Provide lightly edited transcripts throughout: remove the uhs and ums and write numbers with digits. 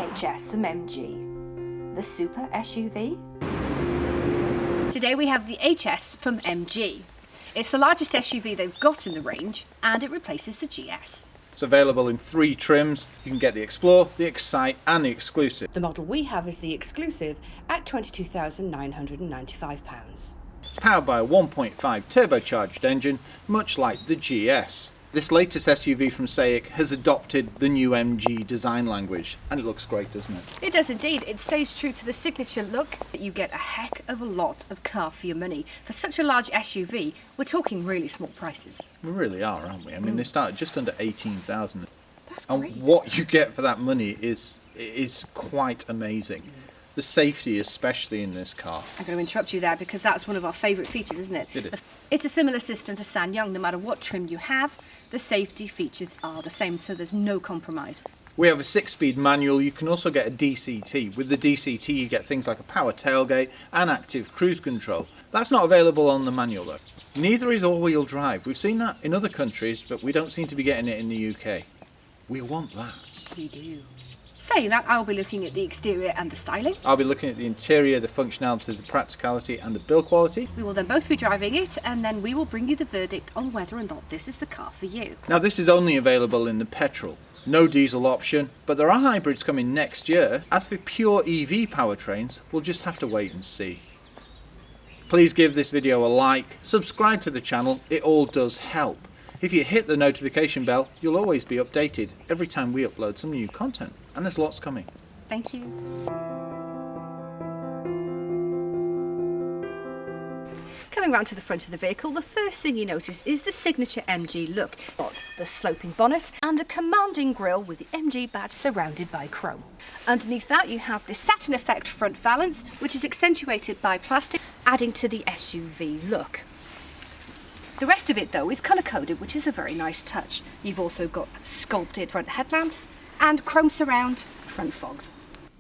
HS from MG, the super SUV. Today we have the HS from MG. It's the largest SUV they've got in the range, and it replaces the GS. It's available in 3 trims. You can get the Explore, the Excite and the Exclusive. The model we have is the Exclusive at £22,995. It's powered by a 1.5 turbocharged engine, much like the GS. This latest SUV from SAIC has adopted the new MG design language, and it looks great, doesn't it? It does indeed. It stays true to the signature look. You get a heck of a lot of car for your money. For such a large SUV, we're talking really small prices. We really are, aren't we? I mean, they start at just under 18,000. That's great. And what you get for that money is quite amazing. The safety, especially in this car. I'm going to interrupt you there because that's one of our favourite features, isn't it? It is. It's a similar system to SsangYong. No matter what trim you have, the safety features are the same, so there's no compromise. We have a 6-speed manual. You can also get a DCT. With the DCT, you get things like a power tailgate and active cruise control. That's not available on the manual, though. Neither is all-wheel drive. We've seen that in other countries, but we don't seem to be getting it in the UK. We want that. We do. Saying that, I'll be looking at the exterior and the styling. I'll be looking at the interior, the functionality, the practicality and the build quality. We will then both be driving it, and then we will bring you the verdict on whether or not this is the car for you. Now, this is only available in the petrol. No diesel option, but there are hybrids coming next year. As for pure EV powertrains, we'll just have to wait and see. Please give this video a like, subscribe to the channel, it all does help. If you hit the notification bell, you'll always be updated every time we upload some new content. And there's lots coming. Thank you. Coming round to the front of the vehicle, the first thing you notice is the signature MG look. Got the sloping bonnet and the commanding grille with the MG badge surrounded by chrome. Underneath that you have the satin effect front valance, which is accentuated by plastic, adding to the SUV look. The rest of it though is colour coded, which is a very nice touch. You've also got sculpted front headlamps and chrome surround front fogs.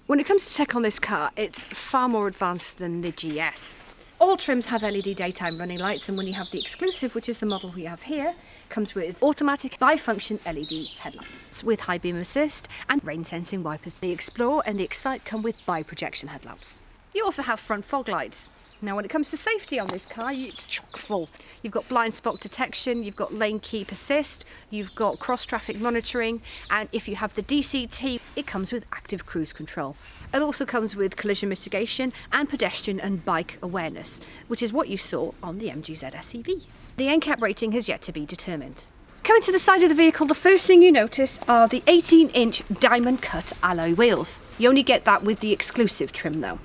When it comes to tech on this car, it's far more advanced than the GS. All trims have LED daytime running lights, and when you have the Exclusive, which is the model we have here, comes with automatic bi-function LED headlamps with high beam assist and rain sensing wipers. The Explore and the Excite come with bi-projection headlamps. You also have front fog lights. Now when it comes to safety on this car, it's chock full. You've got blind spot detection, you've got lane keep assist, you've got cross traffic monitoring, and if you have the DCT, it comes with active cruise control. It also comes with collision mitigation and pedestrian and bike awareness, which is what you saw on the MGZ SEV. The NCAP rating has yet to be determined. Coming to the side of the vehicle, the first thing you notice are the 18-inch diamond cut alloy wheels. You only get that with the Exclusive trim though.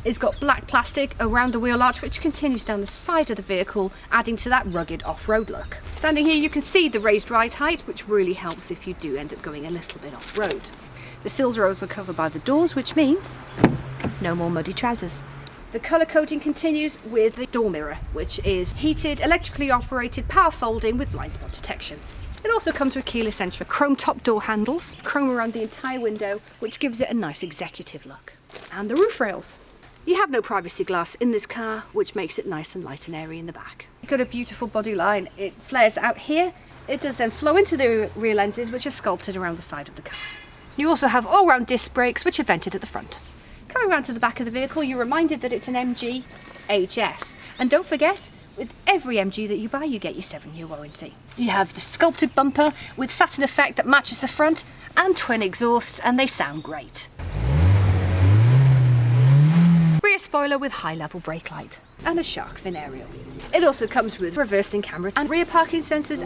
It's got black plastic around the wheel arch, which continues down the side of the vehicle, adding to that rugged off-road look. Standing here you can see the raised ride height, which really helps if you do end up going a little bit off-road. The sills are also covered by the doors, which means no more muddy trousers. The colour coding continues with the door mirror, which is heated, electrically operated power folding with blind spot detection. It also comes with keyless entry, chrome top door handles, chrome around the entire window, which gives it a nice executive look. And the roof rails. You have no privacy glass in this car, which makes it nice and light and airy in the back. You've got a beautiful body line. It flares out here. It does then flow into the rear lenses, which are sculpted around the side of the car. You also have all-round disc brakes, which are vented at the front. Coming round to the back of the vehicle, you're reminded that it's an MG HS. And don't forget, with every MG that you buy, you get your 7-year warranty. You have the sculpted bumper with satin effect that matches the front and twin exhausts, and they sound great. Rear spoiler with high-level brake light and a shark fin aerial. It also comes with reversing camera and rear parking sensors.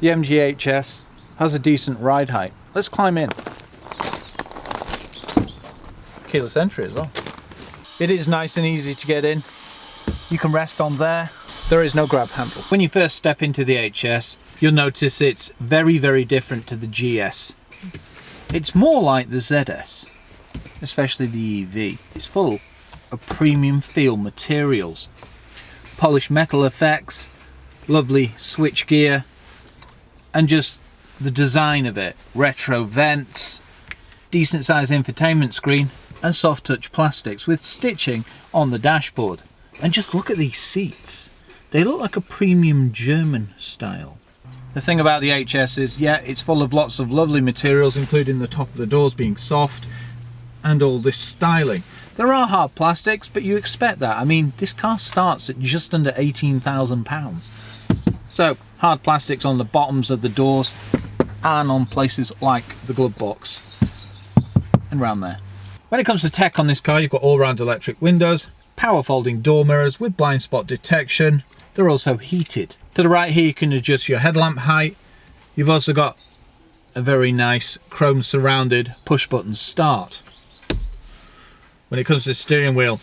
The MG HS has a decent ride height. Let's climb in. Keyless entry as well. It is nice and easy to get in. You can rest on there. There is no grab handle. When you first step into the HS, you'll notice it's very, very different to the GS. It's more like the ZS, especially the EV. It's full of premium feel materials, polished metal effects, lovely switch gear, and just the design of it. Retro vents, decent sized infotainment screen, and soft touch plastics with stitching on the dashboard. And just look at these seats. They look like a premium German style. The thing about the HS is, yeah, it's full of lots of lovely materials, including the top of the doors being soft and all this styling. There are hard plastics, but you expect that. I mean, this car starts at just under £18,000. So, hard plastics on the bottoms of the doors and on places like the glove box and round there. When it comes to tech on this car, you've got all-round electric windows, power folding door mirrors with blind spot detection. They're also heated. To the right here, you can adjust your headlamp height. You've also got a very nice chrome surrounded push button start. When it comes to the steering wheel,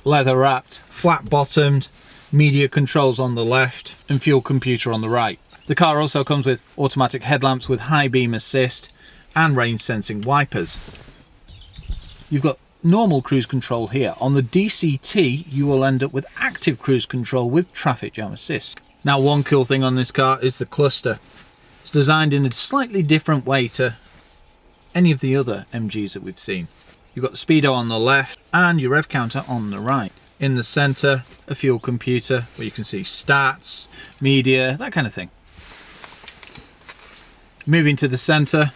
leather wrapped, flat bottomed, media controls on the left and fuel computer on the right. The car also comes with automatic headlamps with high beam assist and rain sensing wipers. You've got normal cruise control here. On the DCT, you will end up with active cruise control with traffic jam assist. Now, one cool thing on this car is the cluster. It's designed in a slightly different way to any of the other MGs that we've seen. You've got the speedo on the left and your rev counter on the right. In the center, a fuel computer where you can see stats, media, that kind of thing. Moving to the center,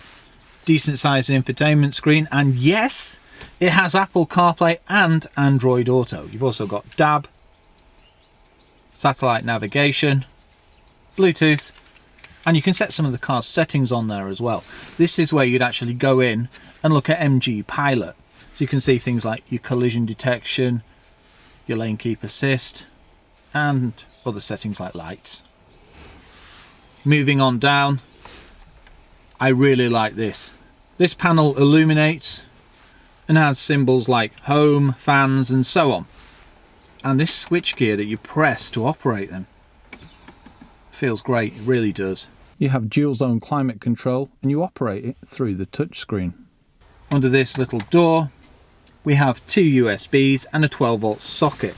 decent sized infotainment screen, and yes, it has Apple CarPlay and Android Auto. You've also got DAB, satellite navigation, Bluetooth, and you can set some of the car's settings on there as well. This is where you'd actually go in and look at MG Pilot. So you can see things like your collision detection, your lane keep assist, and other settings like lights. Moving on down, I really like this. This panel illuminates and has symbols like home, fans, and so on. And this switchgear that you press to operate them feels great, it really does. You have dual zone climate control and you operate it through the touchscreen. Under this little door, we have two USBs and a 12 volt socket.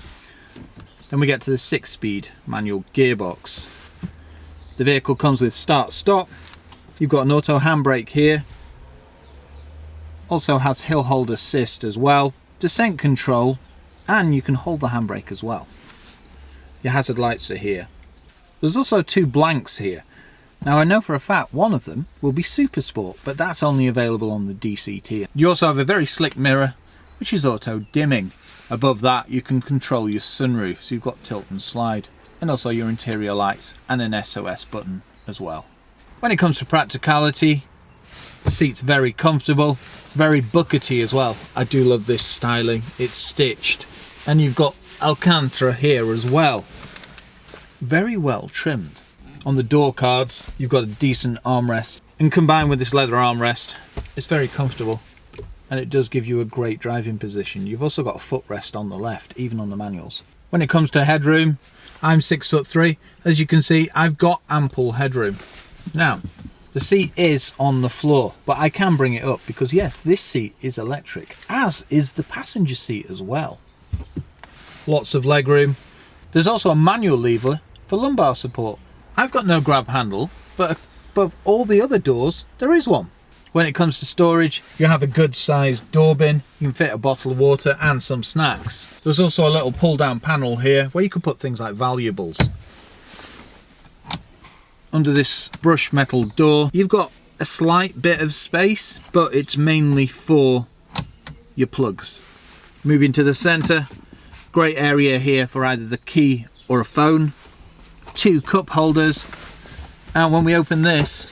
Then we get to the 6-speed manual gearbox. The vehicle comes with start stop. You've got an auto handbrake here. Also has hill hold assist as well, descent control, and you can hold the handbrake as well. Your hazard lights are here. There's also two blanks here. Now I know for a fact one of them will be Super Sport, but that's only available on the DCT. You also have a very slick mirror, which is auto dimming. Above that you can control your sunroof, so you've got tilt and slide, and also your interior lights and an SOS button as well. When it comes to practicality, the seat's very comfortable. It's very buckety as well. I do love this styling. It's stitched, and you've got Alcantara here as well. Very well trimmed. On the door cards, you've got a decent armrest, and combined with this leather armrest, it's very comfortable, and it does give you a great driving position. You've also got a footrest on the left, even on the manuals. When it comes to headroom, I'm 6'3". As you can see, I've got ample headroom. Now, the seat is on the floor, but I can bring it up because yes, this seat is electric, as is the passenger seat as well. Lots of legroom. There's also a manual lever for lumbar support. I've got no grab handle, but above all the other doors, there is one. When it comes to storage, you have a good sized door bin. You can fit a bottle of water and some snacks. There's also a little pull down panel here where you can put things like valuables. Under this brushed metal door, you've got a slight bit of space, but it's mainly for your plugs. Moving to the center, great area here for either the key or a phone. Two cup holders, and when we open this,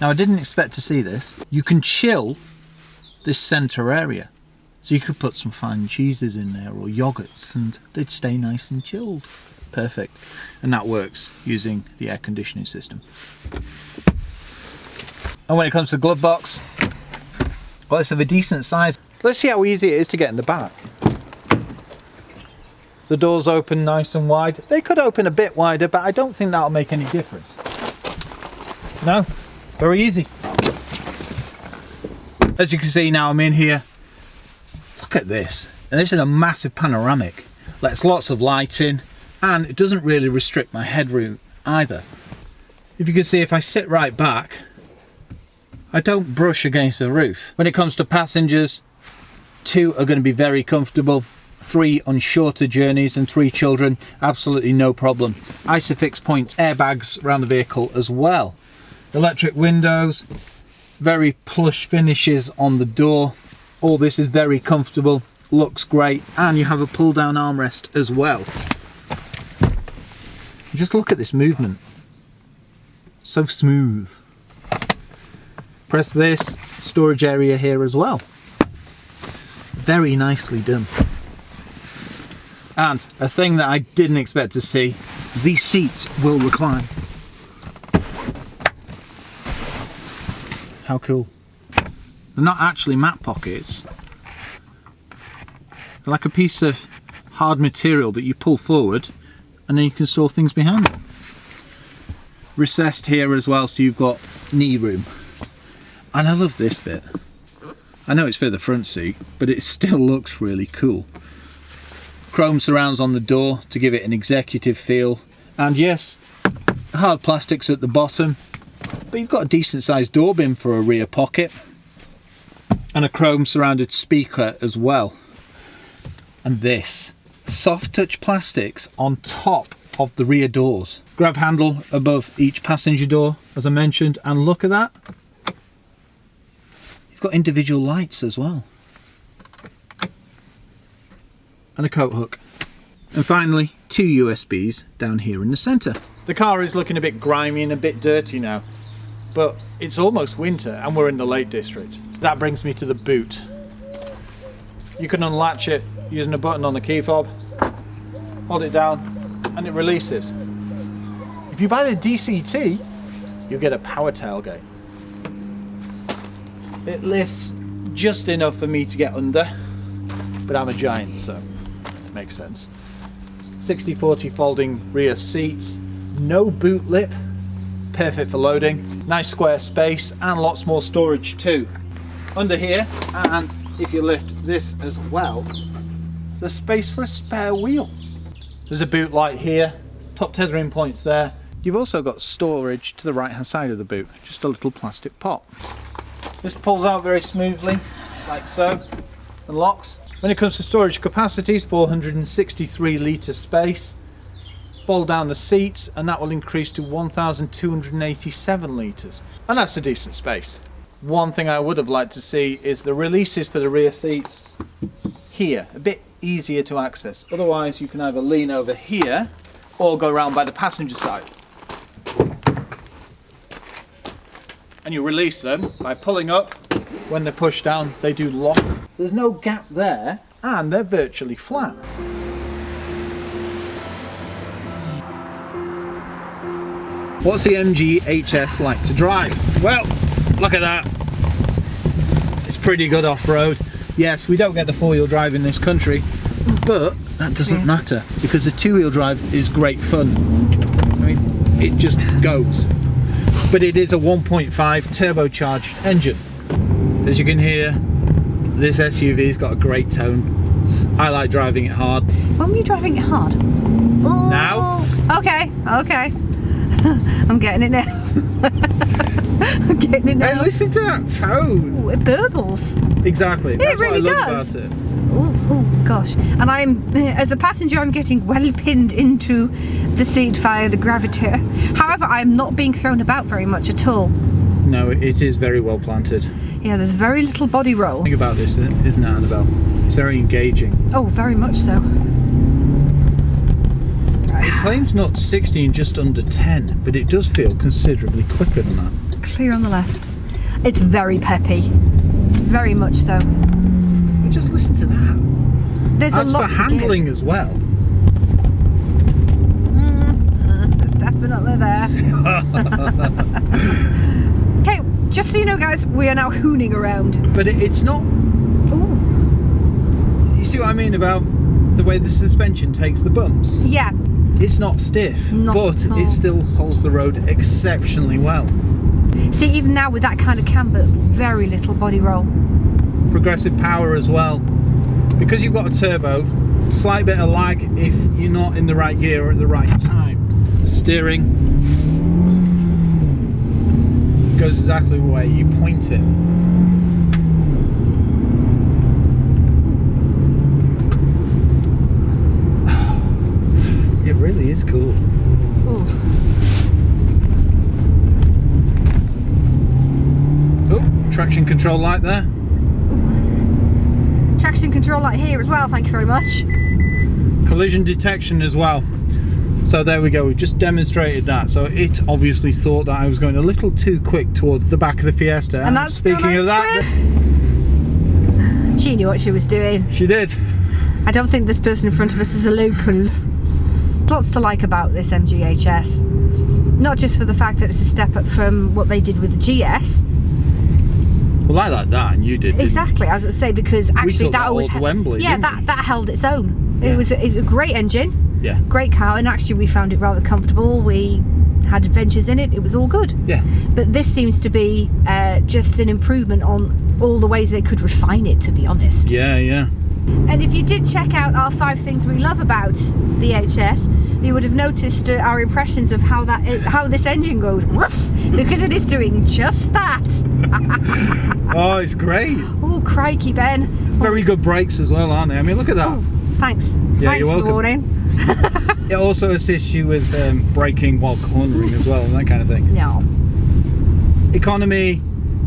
now I didn't expect to see this, you can chill this center area. So you could put some fine cheeses in there or yogurts and they'd stay nice and chilled. Perfect. And that works using the air conditioning system. And when it comes to the glove box, well, it's of a decent size. Let's see how easy it is to get in the back. The doors open nice and wide. They could open a bit wider, but I don't think that'll make any difference. No, very easy. As you can see now, I'm in here. Look at this. And this is a massive panoramic. Lets lots of light in, and it doesn't really restrict my headroom either. If you can see, if I sit right back, I don't brush against the roof. When it comes to passengers, two are going to be very comfortable. 3 on shorter journeys and 3 children, absolutely no problem. Isofix points airbags around the vehicle as well. Electric windows, very plush finishes on the door. All this is very comfortable, looks great, and you have a pull down armrest as well. Just look at this movement, so smooth. Press this, storage area here as well. Very nicely done. And a thing that I didn't expect to see, these seats will recline. How cool. They're not actually mat pockets. They're like a piece of hard material that you pull forward and then you can store things behind them. Recessed here as well, so you've got knee room. And I love this bit. I know it's for the front seat, but it still looks really cool. Chrome surrounds on the door to give it an executive feel. And yes, hard plastics at the bottom, but you've got a decent sized door bin for a rear pocket. And a chrome surrounded speaker as well. And this, soft touch plastics on top of the rear doors. Grab handle above each passenger door, as I mentioned, and look at that. Got individual lights as well, and a coat hook, and finally 2 USBs down here in the center. The car is looking a bit grimy and a bit dirty now, but it's almost winter and we're in the Lake District. That brings me to the boot. You can unlatch it using a button on the key fob, hold it down and it releases. If you buy the DCT, you'll get a power tailgate. It lifts just enough for me to get under, but I'm a giant, so it makes sense. 60/40 folding rear seats, no boot lip, perfect for loading, nice square space and lots more storage too. Under here, and if you lift this as well, there's space for a spare wheel. There's a boot light here, top tethering points there. You've also got storage to the right hand side of the boot, just a little plastic pot. This pulls out very smoothly, like so, and locks. When it comes to storage capacities, 463 litre space. Fold down the seats and that will increase to 1,287 litres. And that's a decent space. One thing I would have liked to see is the releases for the rear seats here, a bit easier to access. Otherwise you can either lean over here or go around by the passenger side. And you release them by pulling up. When they're pushed down, they do lock. There's no gap there, and they're virtually flat. What's the MG HS like to drive? Well, look at that. It's pretty good off-road. Yes, we don't get the 4-wheel drive in this country, but that doesn't matter because the 2-wheel drive is great fun. I mean, it just goes. But it is a 1.5 turbocharged engine. As you can hear, this SUV's got a great tone. I like driving it hard. When were you driving it hard? Ooh. Now? Okay. I'm getting it now. I'm getting it now. Hey, listen to that tone. Ooh, it burbles. Exactly. That's it really what I love does. about it. Oh gosh. And I'm, as a passenger, I'm getting well pinned into the seat via the gravity. However, I'm not being thrown about very much at all. No, it is very well planted. Yeah, there's very little body roll. Think about this, isn't it, Annabelle? It's very engaging. Oh, very much so. It claims not 60 in just under 10, but it does feel considerably quicker than that. Clear on the left. It's very peppy. Very much so. But just listen to that. There's As a lot for to handling give. as well. It's definitely there. Okay, just so you know guys, we are now hooning around. But it's not... Ooh. You see what I mean about the way the suspension takes the bumps? Yeah. It's not stiff, Not but at all. it still holds the road exceptionally well. See, even now with that kind of camber, very little body roll. Progressive power as well. Because you've got a turbo, slight bit of lag if you're not in the right gear or at the right time. Steering goes exactly where you point it. really is cool. Ooh. Oh, traction control light there. Traction control light here as well, thank you very much. Collision detection as well. So there we go, we've just demonstrated that. So it obviously thought that I was going a little too quick towards the back of the Fiesta. And that's speaking of that, she knew what she was doing. she did. I don't think this person in front of us is a local. Lots to like about this MGHS. Not just for the fact that it's a step up from what they did with the GS. Well, I like that, and you did. Exactly, I was going to say, because actually that was Wembley. Yeah, that held its own. It was a great engine. Yeah. Great car, and actually we found it rather comfortable. We had adventures in it. It was all good. Yeah. But this seems to be just an improvement on all the ways they could refine it, to be honest. Yeah, yeah. And if you did check out our 5 things we love about the HS, you would have noticed our impressions of how this engine goes woof, because it is doing just that. Oh, it's great. Oh, crikey, Ben. Very good brakes as well, aren't they? I mean, look at that. Oh, thanks. Yeah, Thanks you're for the welcome. warning. It also assists you with braking while cornering as well, and that kind of thing. No. Economy,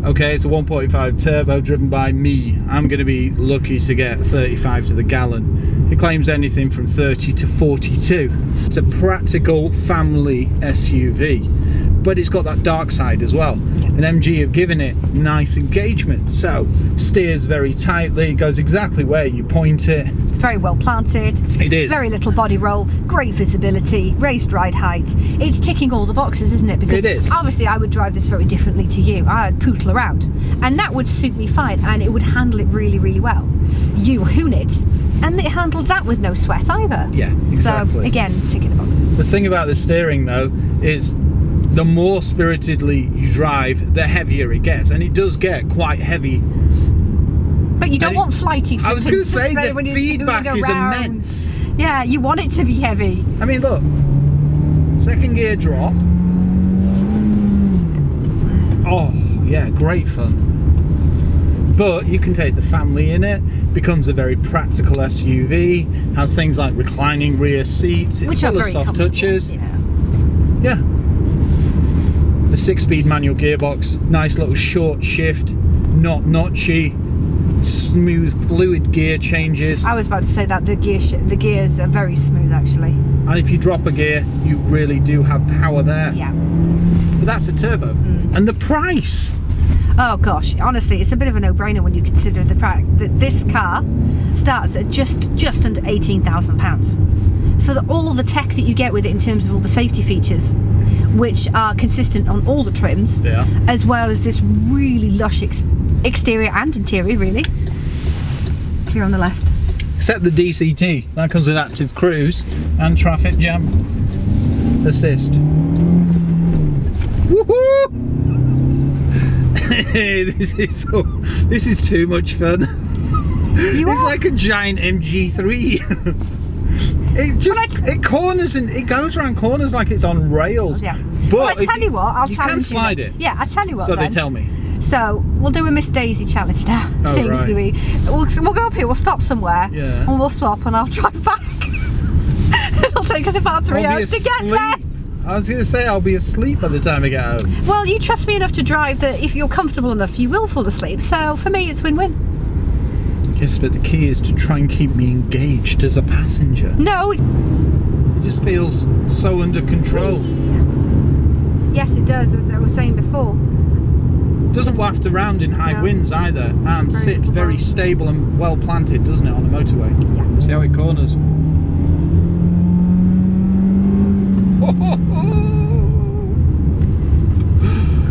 okay, it's a 1.5 turbo driven by me. I'm going to be lucky to get 35 to the gallon. It claims anything from 30 to 42. It's a practical family SUV, but it's got that dark side as well. And MG have given it nice engagement, so steers very tightly, goes exactly where you point it. It's very well planted. It is. Very little body roll, great visibility, raised ride height. It's ticking all the boxes, isn't it? Because It is. obviously I would drive this very differently to you. I'd pootle around, and that would suit me fine, and it would handle it really, really well. You hoon it, and it handles that with no sweat either. Yeah, exactly. So again, ticking the boxes. The thing about the steering though is the more spiritedly you drive, the heavier it gets, and it does get quite heavy. But you don't And want flighty. I was going to say the when you're feedback moving is around. immense. Yeah, you want it to be heavy. I mean, look, second gear drop. Oh, yeah, great fun. But you can take the family in it, becomes a very practical SUV, has things like reclining rear seats, it's Which are full of very soft comfortable. touches. Yeah. Yeah. The 6-speed manual gearbox, nice little short shift, not notchy, smooth fluid gear changes. I was about to say that the gears are very smooth actually. And if you drop a gear, you really do have power there. Yeah. But that's a turbo. And the price. Oh gosh, honestly, it's a bit of a no-brainer when you consider the fact that this car starts at just under £18,000 for all the tech that you get with it in terms of all the safety features, which are consistent on all the trims, Yeah. as well as this really lush exterior and interior, really. Here on the left. Except the DCT. That comes with active cruise and traffic jam assist. Woohoo! This is too much fun. It's like a giant MG3. It corners and it goes around corners like it's on rails. Yeah. But Well, I tell you what, I'll you challenge can slide you. it. Yeah, I tell you what. So then. they tell me. So we'll do a Miss Daisy challenge now. Oh, Things right. gonna be. We'll go up here. We'll stop somewhere. Yeah. And we'll swap, and I'll drive back. It'll take us about 3 I'll be hours to get asleep. there. I was going to say I'll be asleep by the time I get home. Well, you trust me enough to drive that if you're comfortable enough, you will fall asleep. So for me, it's win-win. Yes, but the key is to try and keep me engaged as a passenger. No. It just feels so under control. Yes, it does, as I was saying before. Doesn't waft around in high No. winds either, and Very sits very well. stable and well planted, doesn't it, on a motorway? Yeah. See how it corners.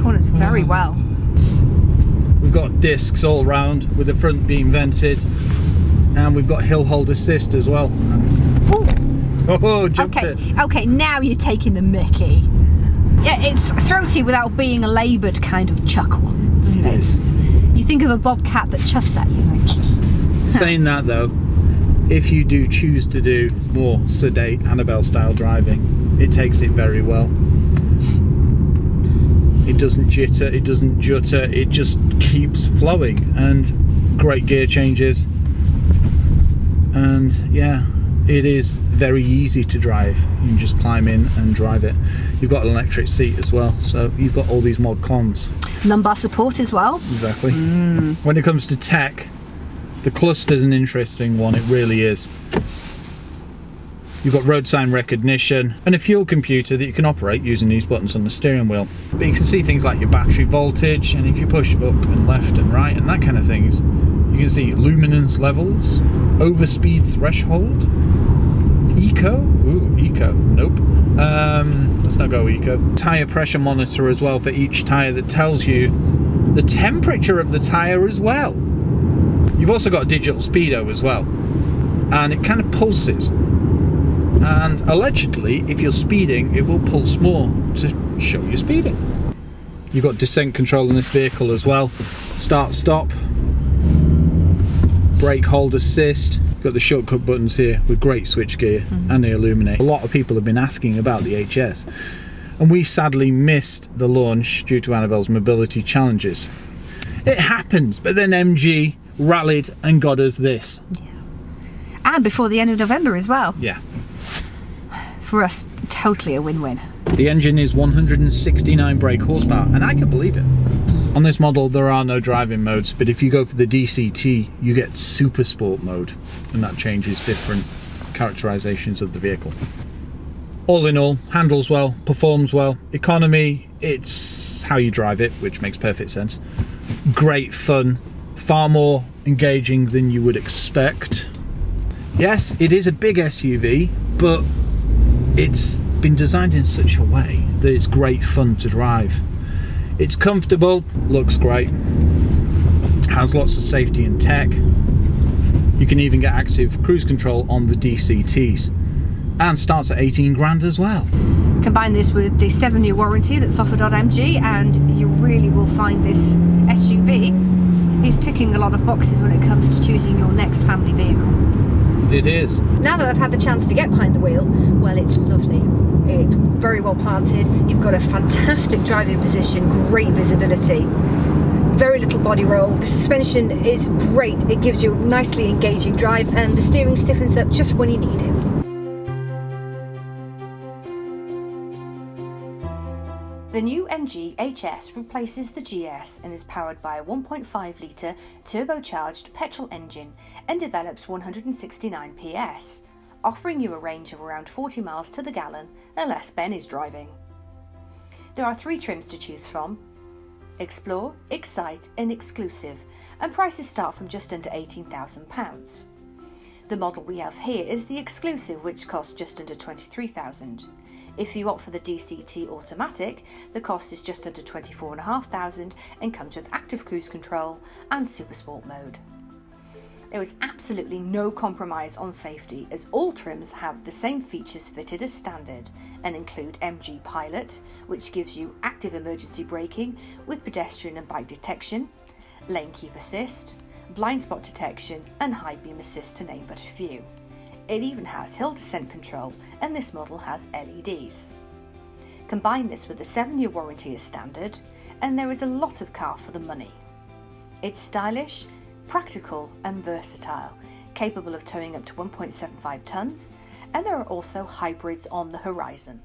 Corners very well. We've got discs all round with the front being vented, and we've got hill hold assist as well. Ooh. Oh, jumped Okay. it. Okay. Now you're taking the mickey. Yeah, it's throaty without being a laboured kind of chuckle, isn't It it? is. You think of a bobcat that chuffs at you. Like, Saying that though, if you do choose to do more sedate Annabelle style driving, it takes it very well. It doesn't jitter, it doesn't jutter, it just keeps flowing, and great gear changes. And yeah, It is very easy to drive. You can just climb in and drive it. You've got an electric seat as well, so you've got all these mod cons. Lumbar support as well. Exactly. When it comes to tech, the cluster's an interesting one, it really is. You've got road sign recognition and a fuel computer that you can operate using these buttons on the steering wheel. But you can see things like your battery voltage, and if you push up and left and right and that kind of things, you can see luminance levels, overspeed threshold, eco, ooh, eco, nope. Let's not go eco. Tyre pressure monitor as well for each tyre that tells you the temperature of the tyre as well. You've also got a digital speedo as well, and it kind of pulses. And allegedly, if you're speeding, it will pulse more to show you're speeding. You've got descent control in this vehicle as well. Start, stop, brake hold assist. You've got the shortcut buttons here with great switch gear, and they illuminate. A lot of people have been asking about the HS, and we sadly missed the launch due to Annabelle's mobility challenges. It happens, but then MG rallied and got us this. Yeah. And before the end of November as well. Yeah. For us, totally a win-win. The engine is 169 brake horsepower, and I can believe it. On this model there are no driving modes, but if you go for the DCT you get Super Sport mode, and that changes different characterizations of the vehicle. All in all, handles well, performs well. Economy, it's how you drive it, which makes perfect sense. Great fun, far more engaging than you would expect. Yes, it is a big SUV, but it's been designed in such a way that it's great fun to drive. It's comfortable, looks great, has lots of safety and tech. You can even get active cruise control on the DCTs, and starts at 18 grand as well. Combine this with the 7-year warranty that's offered on MG, and you really will find this SUV is ticking a lot of boxes when it comes to choosing your next family vehicle. It is. Now that I've had the chance to get behind the wheel, well, it's lovely. It's very well planted. You've got a fantastic driving position, great visibility, very little body roll. The suspension is great. It gives you a nicely engaging drive, and the steering stiffens up just when you need it. The new MG HS replaces the GS and is powered by a 1.5 litre turbocharged petrol engine and develops 169 PS, offering you a range of around 40 miles to the gallon unless Ben is driving. There are 3 trims to choose from: Explore, Excite and Exclusive, and prices start from just under £18,000. The model we have here is the Exclusive, which costs just under £23,000. If you opt for the DCT Automatic, the cost is just under £24,500 and comes with active cruise control and Super Sport mode. There is absolutely no compromise on safety, as all trims have the same features fitted as standard and include MG Pilot, which gives you active emergency braking with pedestrian and bike detection, lane keep assist, blind spot detection and high beam assist, to name but a few. It even has hill descent control, and this model has LEDs. Combine this with the 7-year warranty as standard, and there is a lot of car for the money. It's stylish, practical and versatile, capable of towing up to 1.75 tonnes, and there are also hybrids on the horizon.